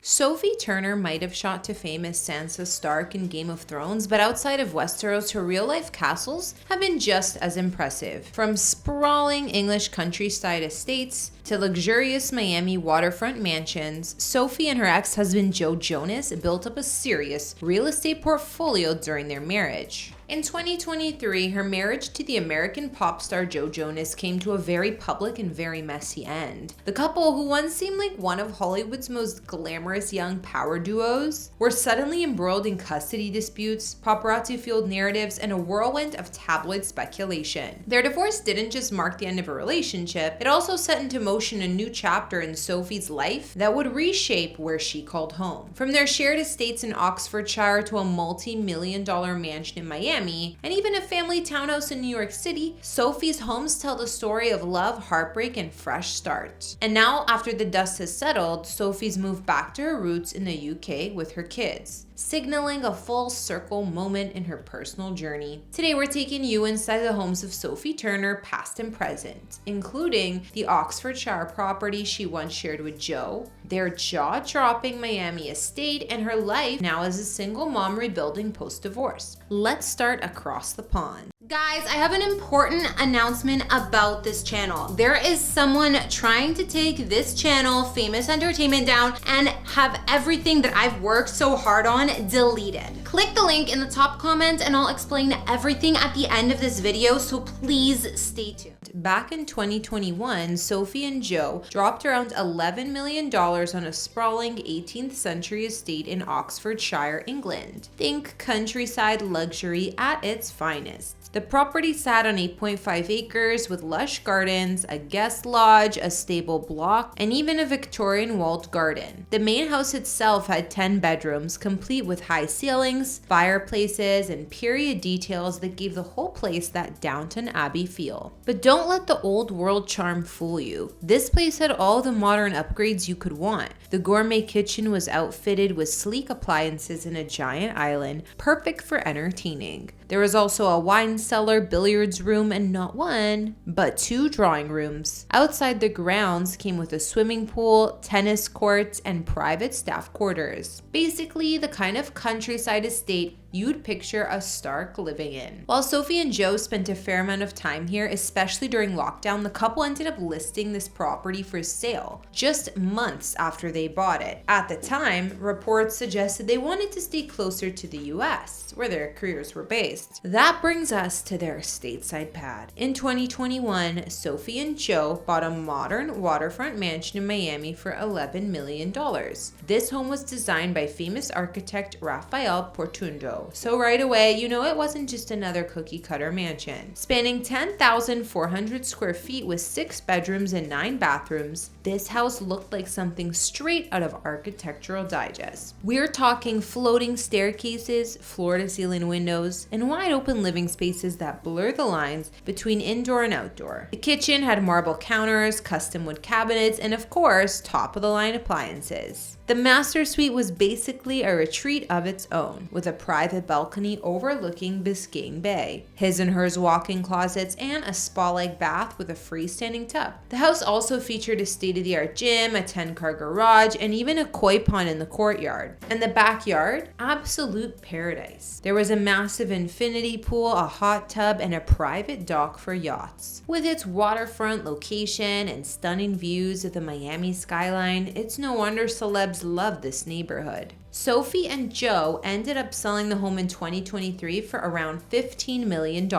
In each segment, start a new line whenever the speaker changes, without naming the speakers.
Sophie Turner might have shot to fame as Sansa Stark in Game of Thrones, but outside of Westeros, her real-life castles have been just as impressive. From sprawling English countryside estates to luxurious Miami waterfront mansions, Sophie and her ex-husband Joe Jonas built up a serious real estate portfolio during their marriage. In 2023, her marriage to the American pop star Joe Jonas came to a very public and very messy end. The couple, who once seemed like one of Hollywood's most glamorous young power duos, were suddenly embroiled in custody disputes, paparazzi-fueled narratives, and a whirlwind of tabloid speculation. Their divorce didn't just mark the end of a relationship, it also set into motion a new chapter in Sophie's life that would reshape where she called home. From their shared estates in Oxfordshire to a multi-million-dollar mansion in Miami, and even a family townhouse in New York City, Sophie's homes tell the story of love, heartbreak, and fresh start. And now, after the dust has settled, Sophie's moved back to her roots in the UK with her kids, signaling a full circle moment in her personal journey. Today, we're taking you inside the homes of Sophie Turner, past and present, including the Oxfordshire property she once shared with Joe, their jaw-dropping Miami estate, and her life now as a single mom rebuilding post-divorce. Let's start across the pond. Guys, I have an important announcement about this channel. There is someone trying to take this channel, Famous Entertainment, down and have everything that I've worked so hard on deleted. Click the link in the top comment and I'll explain everything at the end of this video, so please stay tuned. Back in 2021, Sophie and Joe dropped around $11 million on a sprawling 18th century estate in Oxfordshire, England. Think countryside luxury at its finest. The property sat on 8.5 acres with lush gardens, a guest lodge, a stable block, and even a Victorian walled garden. The main house itself had 10 bedrooms, complete with high ceilings, fireplaces, and period details that gave the whole place that Downton Abbey feel. But don't let the old world charm fool you. This place had all the modern upgrades you could want. The gourmet kitchen was outfitted with sleek appliances and a giant island, perfect for entertaining. There was also a wine cellar, billiards room, and not one, but 2 drawing rooms. Outside the grounds came with a swimming pool, tennis courts, and private staff quarters. Basically, the kind of countryside estate you'd picture a Stark living in. While Sophie and Joe spent a fair amount of time here, especially during lockdown, the couple ended up listing this property for sale just months after they bought it. At the time, reports suggested they wanted to stay closer to the US, where their careers were based. That brings us to their stateside pad. In 2021, Sophie and Joe bought a modern waterfront mansion in Miami for $11 million. This home was designed by famous architect Rafael Portuondo. So right away, you know it wasn't just another cookie-cutter mansion. Spanning 10,400 square feet with 6 bedrooms and 9 bathrooms, this house looked like something straight out of Architectural Digest. We're talking floating staircases, floor-to-ceiling windows, and wide-open living spaces that blur the lines between indoor and outdoor. The kitchen had marble counters, custom wood cabinets, and of course, top-of-the-line appliances. The master suite was basically a retreat of its own, with a private balcony overlooking Biscayne Bay, his and hers walk-in closets, and a spa-like bath with a freestanding tub. The house also featured a state-of-the-art gym, a 10-car garage, and even a koi pond in the courtyard. And the backyard? Absolute paradise. There was a massive infinity pool, a hot tub, and a private dock for yachts. With its waterfront location and stunning views of the Miami skyline, it's no wonder celebs love this neighborhood. Sophie and Joe ended up selling the home in 2023 for around $15 million,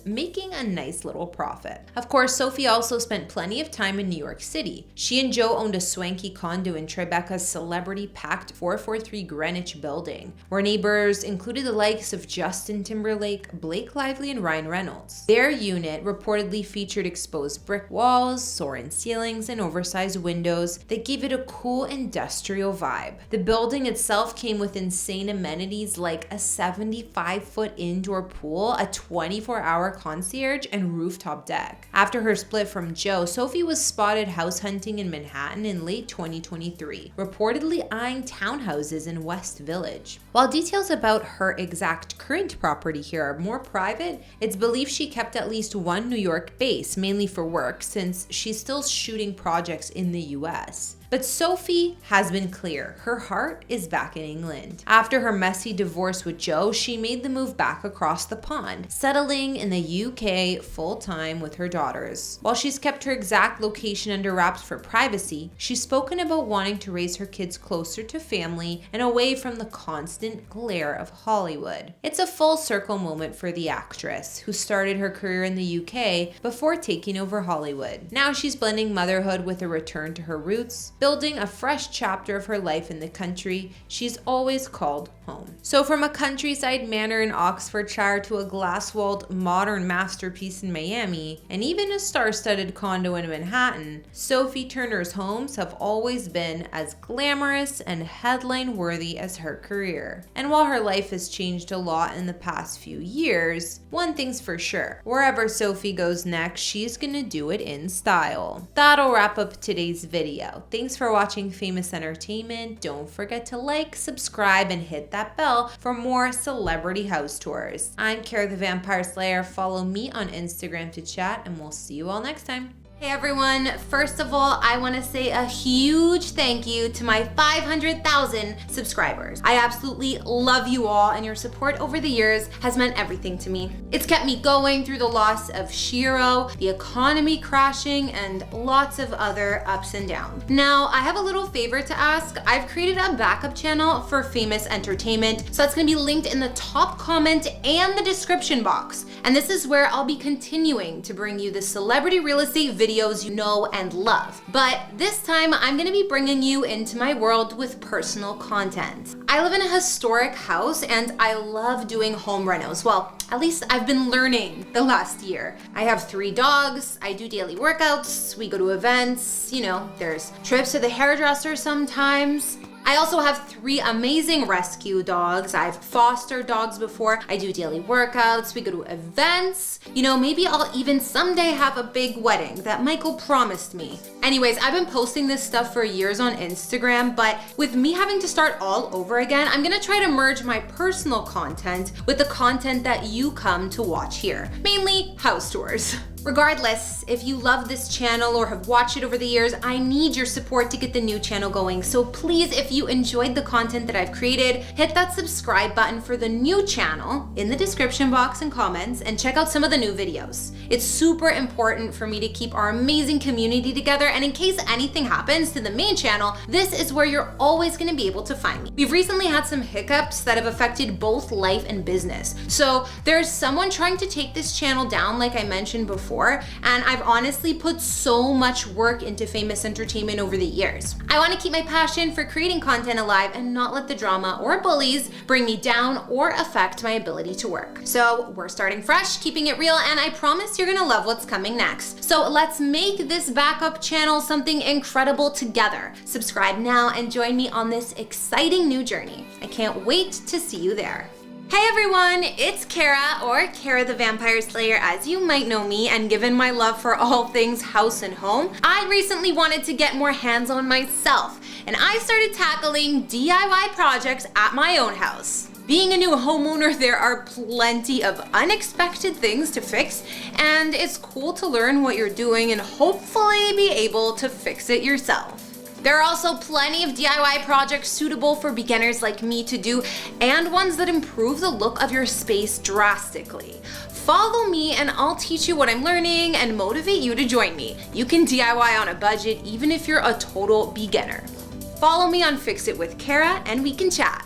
making a nice little profit. Of course, Sophie also spent plenty of time in New York City. She and Joe owned a swanky condo in Tribeca's celebrity-packed 443 Greenwich building, where neighbors included the likes of Justin Timberlake, Blake Lively, and Ryan Reynolds. Their unit reportedly featured exposed brick walls, soaring ceilings, and oversized windows that gave it a cool industrial vibe. The building itself came with insane amenities like a 75-foot indoor pool, a 24-hour concierge, and rooftop deck. After her split from Joe, Sophie was spotted house hunting in Manhattan in late 2023, reportedly eyeing townhouses in West Village. While details about her exact current property here are more private, it's believed she kept at least one New York base, mainly for work, since she's still shooting projects in the US. But Sophie has been clear. Her heart is back in England. After her messy divorce with Joe, she made the move back across the pond, settling in the UK full-time with her daughters. While she's kept her exact location under wraps for privacy, she's spoken about wanting to raise her kids closer to family and away from the constant glare of Hollywood. It's a full circle moment for the actress, who started her career in the UK before taking over Hollywood. Now she's blending motherhood with a return to her roots, building a fresh chapter of her life in the country she's always called home. So from a countryside manor in Oxfordshire to a glass-walled modern masterpiece in Miami, and even a star-studded condo in Manhattan, Sophie Turner's homes have always been as glamorous and headline-worthy as her career. And while her life has changed a lot in the past few years, one thing's for sure: wherever Sophie goes next, she's gonna do it in style. That'll wrap up today's video. Thanks for watching Famous Entertainment. Don't forget to like, subscribe, and hit that bell for more celebrity house tours. I'm Kara the Vampire Slayer. Follow me on Instagram to chat, and we'll see you all next time. Hey everyone, first of all, I want to say a huge thank you to my 500,000 subscribers. I absolutely love you all, and your support over the years has meant everything to me. It's kept me going through the loss of Shiro, the economy crashing, and lots of other ups and downs. Now, I have a little favor to ask. I've created a backup channel for Famous Entertainment, so that's going to be linked in the top comment and the description box. And this is where I'll be continuing to bring you the celebrity real estate videos you know and love. But this time, I'm gonna be bringing you into my world with personal content. I live in a historic house and I love doing home renos. Well, at least I've been learning the last year. I have 3 dogs, I do daily workouts, we go to events, you know, there's trips to the hairdresser sometimes. I also have 3 amazing rescue dogs. I've fostered dogs before. I do daily workouts. We go to events. You know, maybe I'll even someday have a big wedding that Michael promised me. Anyways, I've been posting this stuff for years on Instagram, but with me having to start all over again, I'm gonna try to merge my personal content with the content that you come to watch here. Mainly house tours. Regardless, if you love this channel or have watched it over the years, I need your support to get the new channel going. So please, if you enjoyed the content that I've created, hit that subscribe button for the new channel in the description box and comments, and check out some of the new videos. It's super important for me to keep our amazing community together, and in case anything happens to the main channel, this is where you're always gonna be able to find me. We've recently had some hiccups that have affected both life and business. So there's someone trying to take this channel down, like I mentioned before, and I've honestly put so much work into Famous Entertainment over the years. I want to keep my passion for creating content alive and not let the drama or bullies bring me down or affect my ability to work. So we're starting fresh, keeping it real, and I promise you're gonna love what's coming next. So let's make this backup channel something incredible together. Subscribe now and join me on this exciting new journey. I can't wait to see you there. Hey everyone, it's Kara, or Kara the Vampire Slayer as you might know me, and given my love for all things house and home, I recently wanted to get more hands-on myself, and I started tackling DIY projects at my own house. Being a new homeowner, there are plenty of unexpected things to fix, and it's cool to learn what you're doing and hopefully be able to fix it yourself. There are also plenty of DIY projects suitable for beginners like me to do, and ones that improve the look of your space drastically. Follow me and I'll teach you what I'm learning and motivate you to join me. You can DIY on a budget even if you're a total beginner. Follow me on Fix It with Kara and we can chat.